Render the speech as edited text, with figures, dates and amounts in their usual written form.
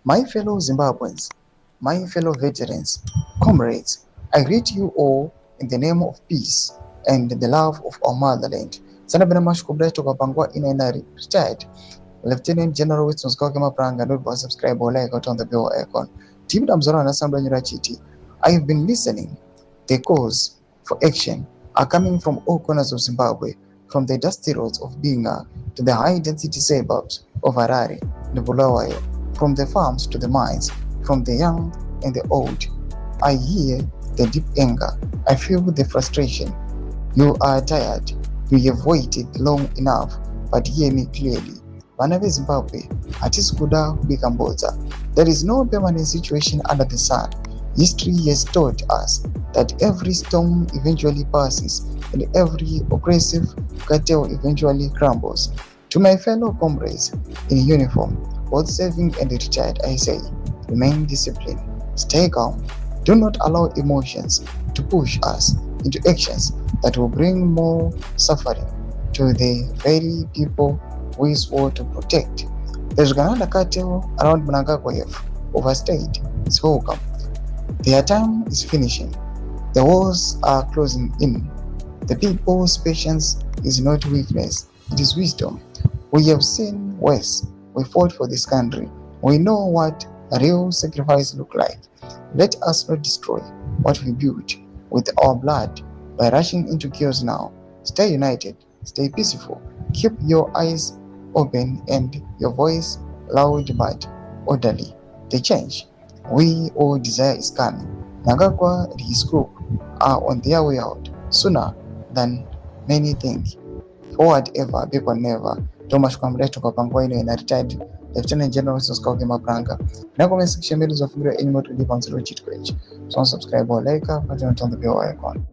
My fellow Zimbabweans, my fellow veterans, comrades, I greet you all in the name of peace and the love of our motherland. Sana bina mashukubla toka pangwa ina retired Lieutenant General Winston Skokema Pranga, not was subscribe or like on the bell icon. Team Damzora and Assembly Chiti. I have been listening. The calls for action are coming from all corners of Zimbabwe, from the dusty roads of Binga to the high density suburbs of Harare and Bulawayo, from the farms to the mines, from the young and the old. I hear the deep anger. I feel the frustration. You are tired. You have waited long enough, but hear me clearly. Vana veZimbabwe hatisi kuda kubika mbodza. There is no permanent situation under the sun. History has taught us that every storm eventually passes and every oppressive cartel eventually crumbles. To my fellow comrades in uniform, both serving and retired, I say, remain disciplined, stay calm, do not allow emotions to push us into actions that will bring more suffering to the very people we swore to protect. The Uganda cartel around mnangagwa overstayed its welcome. Their time is finishing. The wars are closing in. The people's patience is not weakness, it is wisdom. We have seen worse. We fought for this country. We know what a real sacrifice looks like. Let us not destroy what we built with our blood by rushing into chaos now. Stay united, stay peaceful, keep your eyes open and your voice loud but orderly. The change we all desire is coming. Mnangagwa and his group are on their way out sooner than many think. Forward ever, backward never. Thomas Kwamre toka Pangwaino and retired Lieutenant General Soskoke Mapranga. Now comment section videos of video any more to live on zero cheat page. So subscribe or like, but don't turn the bell icon.